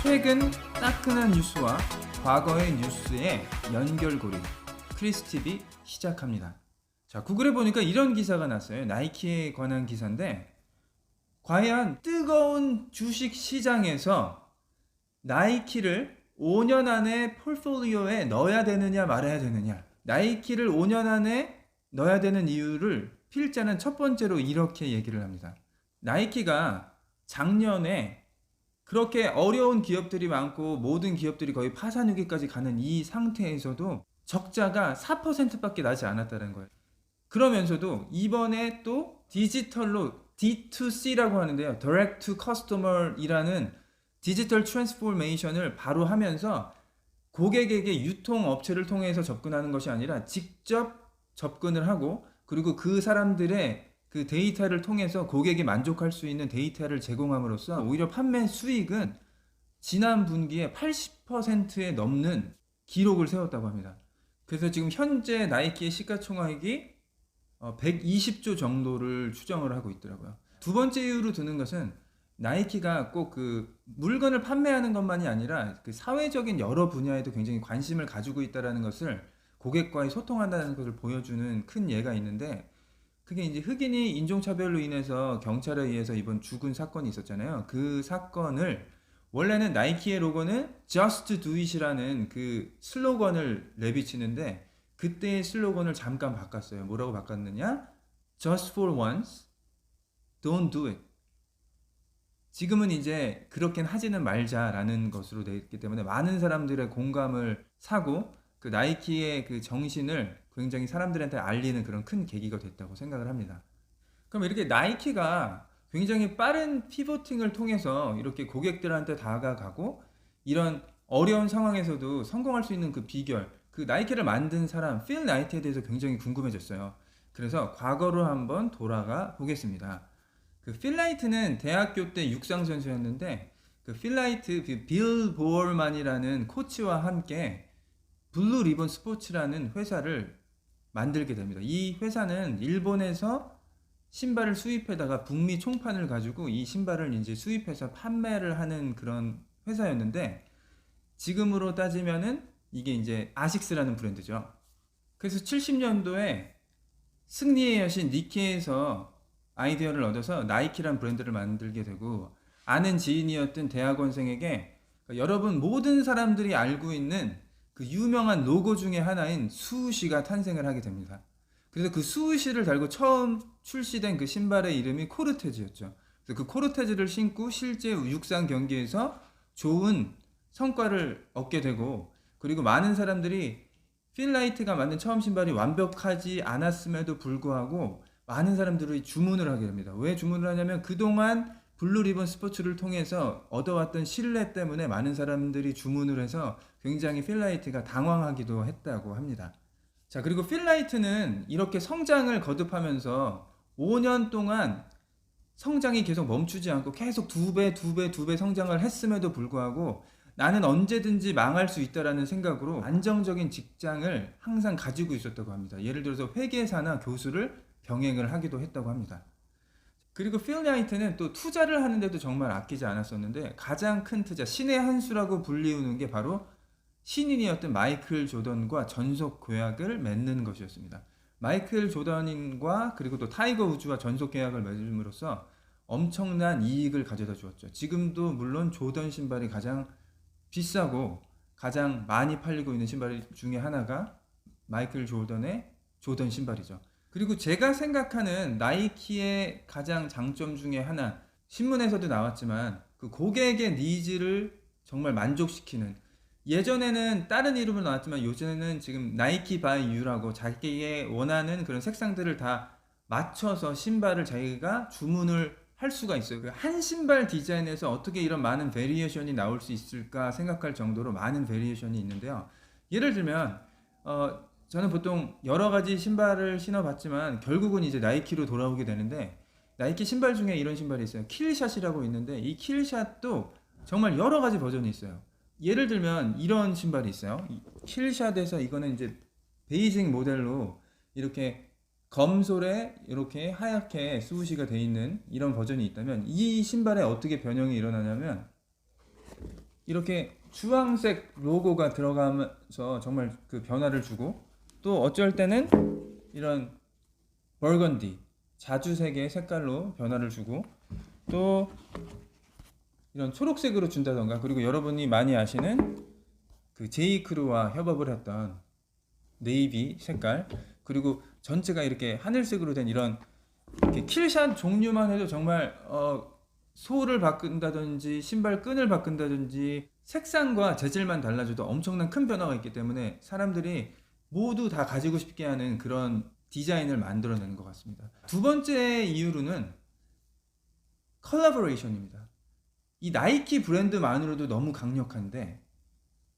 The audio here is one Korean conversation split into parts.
최근 따끈한 뉴스와 과거의 뉴스의 연결고리 크리스팁이 시작합니다. 자, 구글에 보니까 이런 기사가 났어요. 나이키에 관한 기사인데, 과연 뜨거운 주식 시장에서 나이키를 5년 안에 포트폴리오에 넣어야 되느냐 말아야 되느냐, 나이키를 5년 안에 넣어야 되는 이유를 필자는 첫 번째로 이렇게 얘기를 합니다. 나이키가 작년에 그렇게 어려운 기업들이 많고 모든 기업들이 거의 파산 위기까지 가는 이 상태에서도 적자가 4%밖에 나지 않았다는 거예요. 그러면서도 이번에 또 디지털로 D2C라고 하는데요. Direct to Customer이라는 디지털 트랜스포메이션을 바로 하면서 고객에게 유통업체를 통해서 접근하는 것이 아니라 직접 접근을 하고, 그리고 그 사람들의 그 데이터를 통해서 고객이 만족할 수 있는 데이터를 제공함으로써 오히려 판매 수익은 지난 분기에 80%에 넘는 기록을 세웠다고 합니다. 그래서 지금 현재 나이키의 시가총액이 120조 정도를 추정을 하고 있더라고요. 두 번째 이유로 드는 것은 나이키가 꼭 그 물건을 판매하는 것만이 아니라 그 사회적인 여러 분야에도 굉장히 관심을 가지고 있다는 것을, 고객과의 소통한다는 것을 보여주는 큰 예가 있는데, 그게 이제 흑인이 인종차별로 인해서 경찰에 의해서 이번 죽은 사건이 있었잖아요. 그 사건을 원래는 나이키의 로고는 Just Do It이라는 그 슬로건을 내비치는데, 그때의 슬로건을 잠깐 바꿨어요. 뭐라고 바꿨느냐? Just for once, don't do it. 지금은 이제 그렇게는 하지는 말자라는 것으로 되어 있기 때문에 많은 사람들의 공감을 사고, 그 나이키의 그 정신을 굉장히 사람들한테 알리는 그런 큰 계기가 됐다고 생각을 합니다. 그럼 이렇게 나이키가 굉장히 빠른 피보팅을 통해서 이렇게 고객들한테 다가가고 이런 어려운 상황에서도 성공할 수 있는 그 비결, 그 나이키를 만든 사람 필 나이트에 대해서 굉장히 궁금해졌어요. 그래서 과거로 한번 돌아가 보겠습니다. 그 필 나이트는 대학교 때 육상 선수였는데, 그 필 나이트 빌 보얼만이라는 코치와 함께 블루 리본 스포츠라는 회사를 만들게 됩니다. 이 회사는 일본에서 신발을 수입해다가 북미 총판을 가지고 이 신발을 이제 수입해서 판매를 하는 그런 회사였는데, 지금으로 따지면은 이게 이제 아식스라는 브랜드죠. 그래서 70년도에 승리의 여신 니케에서 아이디어를 얻어서 나이키란 브랜드를 만들게 되고, 아는 지인이었던 대학원생에게 여러분 모든 사람들이 알고 있는 그 유명한 로고 중에 하나인 수우시가 탄생을 하게 됩니다. 그래서 그 수우시를 달고 처음 출시된 그 신발의 이름이 코르테즈였죠. 그래서 그 코르테즈를 신고 실제 육상 경기에서 좋은 성과를 얻게 되고, 그리고 많은 사람들이 필라이트가 만든 처음 신발이 완벽하지 않았음에도 불구하고 많은 사람들이 주문을 하게 됩니다. 왜 주문을 하냐면 그동안 블루 리본 스포츠를 통해서 얻어왔던 신뢰 때문에 많은 사람들이 주문을 해서 굉장히 필라이트가 당황하기도 했다고 합니다. 자, 그리고 필라이트는 이렇게 성장을 거듭하면서 5년 동안 성장이 계속 멈추지 않고 계속 두 배 성장을 했음에도 불구하고 나는 언제든지 망할 수 있다라는 생각으로 안정적인 직장을 항상 가지고 있었다고 합니다. 예를 들어서 회계사나 교수를 병행을 하기도 했다고 합니다. 그리고 필 나이트는 또 투자를 하는데도 정말 아끼지 않았었는데, 가장 큰 투자, 신의 한 수라고 불리우는 게 바로 신인이었던 마이클 조던과 전속 계약을 맺는 것이었습니다. 마이클 조던과 그리고 또 타이거 우즈와 전속 계약을 맺음으로써 엄청난 이익을 가져다 주었죠. 지금도 물론 조던 신발이 가장 비싸고 가장 많이 팔리고 있는 신발 중에 하나가 마이클 조던의 조던 신발이죠. 그리고 제가 생각하는 나이키의 가장 장점 중에 하나, 신문에서도 나왔지만 그 고객의 니즈를 정말 만족시키는, 예전에는 다른 이름으로 나왔지만 요즘에는 지금 나이키 바이 유라고 자기의 원하는 그런 색상들을 다 맞춰서 신발을 자기가 주문을 할 수가 있어요. 한 신발 디자인에서 어떻게 이런 많은 베리에이션이 나올 수 있을까 생각할 정도로 많은 베리에이션이 있는데요. 예를 들면 저는 보통 여러 가지 신발을 신어봤지만 결국은 이제 나이키로 돌아오게 되는데, 나이키 신발 중에 이런 신발이 있어요. 킬샷이라고 있는데 이 킬샷도 정말 여러 가지 버전이 있어요. 예를 들면 이런 신발이 있어요. 킬샷에서 이거는 이제 베이직 모델로 이렇게 검솔에 이렇게 하얗게 수우시가 되어 있는 이런 버전이 있다면, 이 신발에 어떻게 변형이 일어나냐면 이렇게 주황색 로고가 들어가면서 정말 그 변화를 주고, 또 어쩔 때는 이런 벌건디 자주색의 색깔로 변화를 주고, 또 이런 초록색으로 준다던가, 그리고 여러분이 많이 아시는 그 제이크루와 협업을 했던 네이비 색깔, 그리고 전체가 이렇게 하늘색으로 된 이런 이렇게 킬샷 종류만 해도 정말 소를 바꾼다든지 신발 끈을 바꾼다든지 색상과 재질만 달라져도 엄청난 큰 변화가 있기 때문에 사람들이 모두 다 가지고 싶게 하는 그런 디자인을 만들어내는 것 같습니다. 두 번째 이유로는 컬래버레이션입니다. 이 나이키 브랜드만으로도 너무 강력한데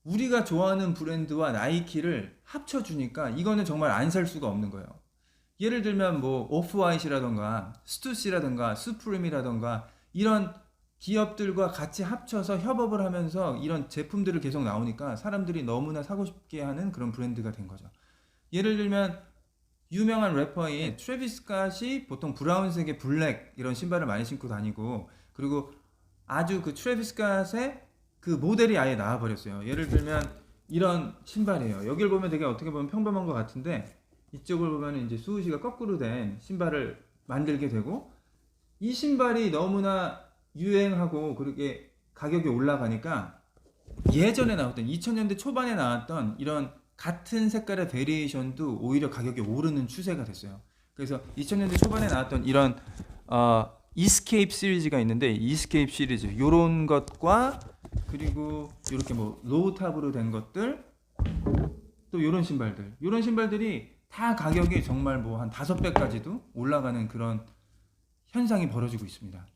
우리가 좋아하는 브랜드와 나이키를 합쳐주니까 이거는 정말 안 살 수가 없는 거예요. 예를 들면 뭐 오프화이트라던가 스투시라던가 수프림이라던가 이런 기업들과 같이 합쳐서 협업을 하면서 이런 제품들을 계속 나오니까 사람들이 너무나 사고 싶게 하는 그런 브랜드가 된 거죠. 예를 들면 유명한 래퍼인 트래비스 스캇이 보통 브라운색의 블랙 이런 신발을 많이 신고 다니고, 그리고 아주 그 트래비스 스캇의 그 모델이 아예 나와버렸어요. 예를 들면 이런 신발이에요. 여기를 보면 되게 어떻게 보면 평범한 것 같은데 이쪽을 보면 이제 수우시가 거꾸로 된 신발을 만들게 되고, 이 신발이 너무나 유행하고 그렇게 가격이 올라가니까 예전에 나왔던 2000년대 초반에 나왔던 이런 같은 색깔의 베리에이션도 오히려 가격이 오르는 추세가 됐어요. 그래서 2000년대 초반에 나왔던 이런 이스케이프 시리즈가 있는데, 이스케이프 시리즈 요런 것과 그리고 이렇게 뭐 로우 탑으로 된 것들, 또 요런 신발들이 다 가격이 정말 뭐 한 5배까지도 올라가는 그런 현상이 벌어지고 있습니다.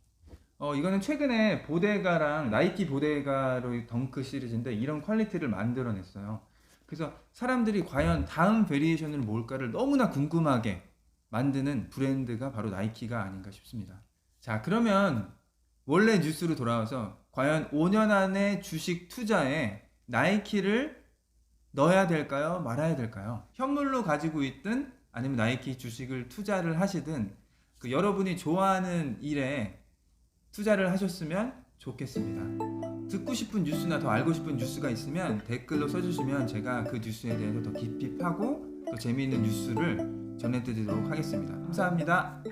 이거는 최근에 보데가랑 나이키 보데가로 덩크 시리즈인데 이런 퀄리티를 만들어냈어요. 그래서 사람들이 과연 다음 베리에이션은 뭘까를 너무나 궁금하게 만드는 브랜드가 바로 나이키가 아닌가 싶습니다. 자, 그러면 원래 뉴스로 돌아와서 과연 5년 안에 주식 투자에 나이키를 넣어야 될까요? 말아야 될까요? 현물로 가지고 있든 아니면 나이키 주식을 투자를 하시든 그 여러분이 좋아하는 일에 투자를 하셨으면 좋겠습니다. 듣고 싶은 뉴스나 더 알고 싶은 뉴스가 있으면 댓글로 써주시면 제가 그 뉴스에 대해서 더 깊이 파고 더 재미있는 뉴스를 전해드리도록 하겠습니다. 감사합니다.